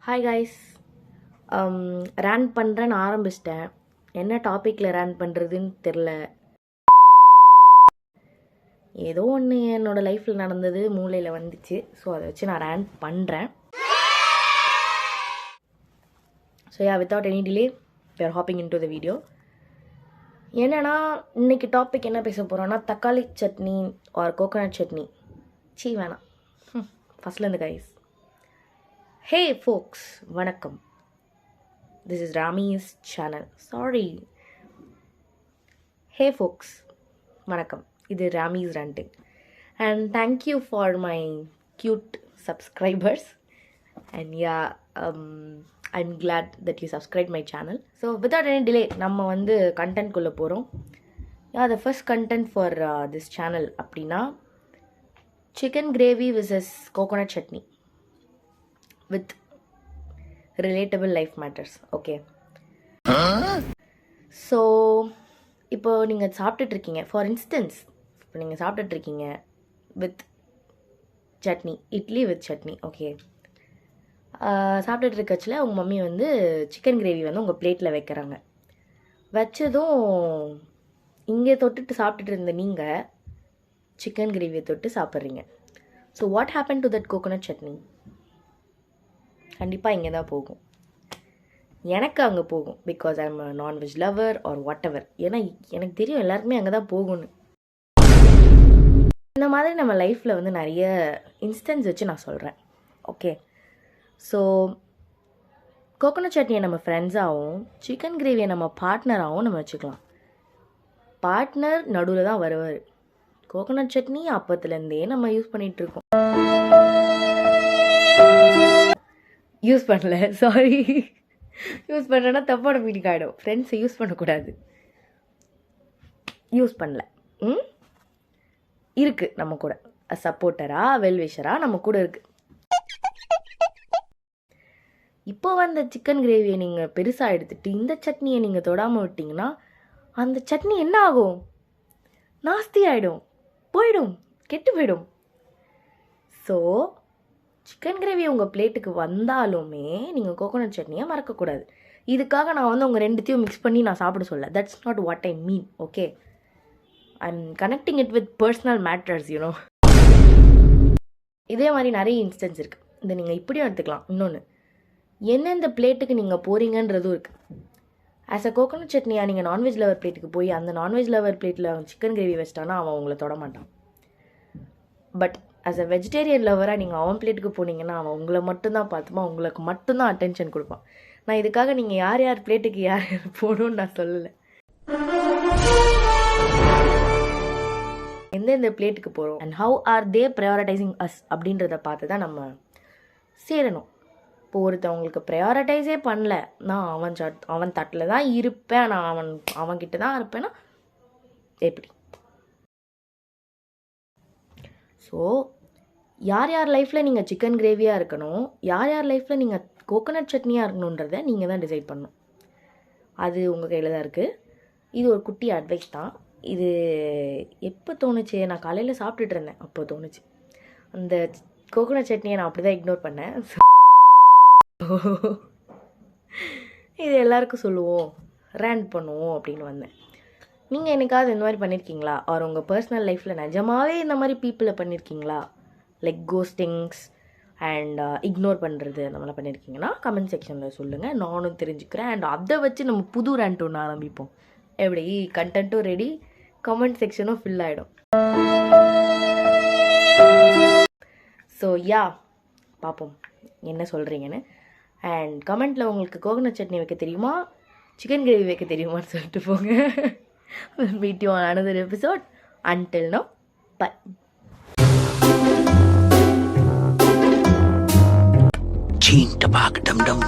Hi guys, ரேன் பண்ணுறேன்னு ஆரம்பிச்சிட்டேன். என்ன டாப்பிக்கில் ரேன் பண்ணுறதுன்னு தெரில. ஏதோ ஒன்று என்னோடய லைஃப்பில் நடந்தது மூளையில் வந்துச்சு. ஸோ அதை வச்சு நான் ரேன் பண்ணுறேன். So without any delay we are hopping into the video. என்னன்னா இன்றைக்கி டாபிக் என்ன பேச போகிறோன்னா தக்காளி சட்னி ஆர் கோகோனட் சட்னி. வேணாம், ஃபஸ்ட்லேருந்து கைஸ். ஹே ஃபோக்ஸ், வணக்கம். This is Ramis channel. Sorry. Hey folks, வணக்கம். இது Ramis ranting. And thank you for my cute subscribers. And I'm glad that you subscribed my channel. So without any delay, நம்ம வந்து கண்டென்ட் குள்ளே போகிறோம். the first content for this channel அப்படின்னா chicken gravy versus coconut chutney with relatable life matters. Okay. So இப்போ நீங்கள் சாப்பிட்டுட்ருக்கீங்க, for instance இப்போ நீங்கள் சாப்பிட்டுட்ருக்கீங்க with chutney, idli with chutney. Okay, சாப்பிட்டுட்டு இருக்கச்சில் உங்கள் மம்மி வந்து சிக்கன் கிரேவி வந்து உங்கள் பிளேட்டில் வைக்கிறாங்க. வச்சதும் இங்கே தொட்டுட்டு சாப்பிட்டுட்டு இருந்த நீங்கள் சிக்கன் கிரேவியை தொட்டு சாப்பிட்றீங்க. So what happen to that coconut chutney? கண்டிப்பாக இங்கே தான் போகும். எனக்கு அங்கே போகும். Because I am nonveg lover or whatever. ஏன்னா எனக்கு தெரியும் எல்லாருக்குமே அங்கே தான் போகும்னு. இந்த மாதிரி நம்ம லைஃப்பில் வந்து நிறைய இன்ஸ்டன்ஸ் வச்சு நான் சொல்கிறேன். ஓகே, ஸோ கோகோனட் சட்னியை நம்ம ஃப்ரெண்ட்ஸாகவும் சிக்கன் கிரேவியை நம்ம பார்ட்னராகவும் நம்ம வச்சுக்கலாம். பார்ட்னர் நடுவில் தான் வருவார். கோகோனட் சட்னி அப்பத்துலேருந்தே நம்ம யூஸ் பண்ணிகிட்ருக்கோம். யூஸ் பண்ணல, சாரி. யூஸ் பண்ணுறேன்னா தப்பான மீனிங் ஆகிடும். ஃப்ரெண்ட்ஸை யூஸ் பண்ணக்கூடாது. யூஸ் பண்ணல. இருக்குது நம்ம கூட. சப்போர்ட்டராக வெல்விஷராக நம்ம கூட இருக்குது. இப்போ வந்த சிக்கன் கிரேவியை நீங்கள் பெருசாக எடுத்துகிட்டு இந்த சட்னியை நீங்கள் தொடாமல் விட்டிங்கன்னா அந்த சட்னி என்ன ஆகும்? நாஸ்தி ஆகிடும், போயிடும், கெட்டு போயிடும். ஸோ சிக்கன் கிரேவி உங்கள் பிளேட்டுக்கு வந்தாலுமே நீங்கள் கோகோனட் சட்னியை மறக்கக்கூடாது. இதுக்காக நான் வந்து உங்கள் ரெண்டுத்தையும் மிக்ஸ் பண்ணி நான் சாப்பிட சொல்ல. That's not what I mean. Okay, I am connecting it with personal matters, you know. இதே மாதிரி நிறைய இன்ஸ்டன்ஸ் இருக்குது. இதை நீங்கள் இப்படியும் எடுத்துக்கலாம். இன்னொன்று, எந்தெந்த பிளேட்டுக்கு நீங்கள் போகிறீங்கன்றதும் இருக்குது. ஆஸ் அ கோகோனட் சட்னியாக நீங்கள் நான்வெஜ் லவர் பிளேட்டுக்கு போய் அந்த நான்வெஜ் லவர் பிளேட்டில் அவன் சிக்கன் கிரேவி வச்சிட்டானா அவன் உங்களை தொட மாட்டான். பட் ஆஸ் அ வெஜிடேரியன் லவராக நீங்கள் அவன் பிளேட்டுக்கு போனீங்கன்னா அவன் உங்களை மட்டும்தான் பார்த்துப்பான், உங்களுக்கு மட்டும்தான் அட்டென்ஷன் கொடுப்பான். நான் இதுக்காக நீங்கள் யார் யார் பிளேட்டுக்கு யார் யார் போகணும்னு நான் சொல்லலை. எந்தெந்த பிளேட்டுக்கு போகிறோம் and how are they prioritising us அப்படின்றத பார்த்து தான் நம்ம சேரணும். இப்போ ஒருத்தவங்களுக்கு ப்ரையாரிட்டைஸே பண்ணல, நான் அவன் தட்டில் தான் இருப்பேன், நான் அவன்கிட்ட தான் இருப்பேன்னா எப்படி? ஸோ யார் யார் லைஃப்பில் நீங்கள் சிக்கன் கிரேவியாக இருக்கணும், யார் யார் லைஃப்பில் நீங்கள் கோகோனட் சட்னியாக இருக்கணுன்றதை நீங்கள் தான் டிசைட் பண்ணணும். அது உங்கள் கையில் தான் இருக்குது. இது ஒரு குட்டி அட்வைஸ் தான். இது எப்போ தோணுச்சு? நான் காலையில் சாப்பிட்டுட்டு இருந்தேன், அப்போ தோணுச்சு. அந்த கோகோனட் சட்னியை நான் அப்படி தான் இக்னோர் பண்ணேன். இது எல்லாருக்கும் சொல்லுவோம், ரேண்ட் பண்ணுவோம் அப்படின்னு வந்தேன். நீங்கள் என்னைக்காவது இந்த மாதிரி பண்ணியிருக்கீங்களா? ஆர் உங்கள் பர்சனல் லைஃப்பில் நிஜமாகவே இந்த மாதிரி பீப்புளை பண்ணியிருக்கீங்களா? லைக் கோஸ்டிங்ஸ் அண்ட் இக்னோர் பண்ணுறது அந்த மாதிரிலாம் பண்ணியிருக்கீங்கன்னா கமெண்ட் செக்ஷனில் சொல்லுங்கள், நானும் தெரிஞ்சுக்கிறேன். அண்ட் அதை வச்சு நம்ம புது ரேண்ட் ஒன்று ஆரம்பிப்போம். எப்படி? கண்டென்ட்டும் ரெடி, கமெண்ட் செக்ஷனும் ஃபில் ஆகிடும். ஸோ பார்ப்போம் என்ன சொல்கிறீங்கன்னு. அண்ட் கமெண்ட்டில் உங்களுக்கு கோகோனட் சட்னி வைக்க தெரியுமா, சிக்கன் கிரேவி வைக்க தெரியுமான்னு சொல்லிட்டு போங்க. Meet you on another episode. Until now, bye. Chin tabak dum dum.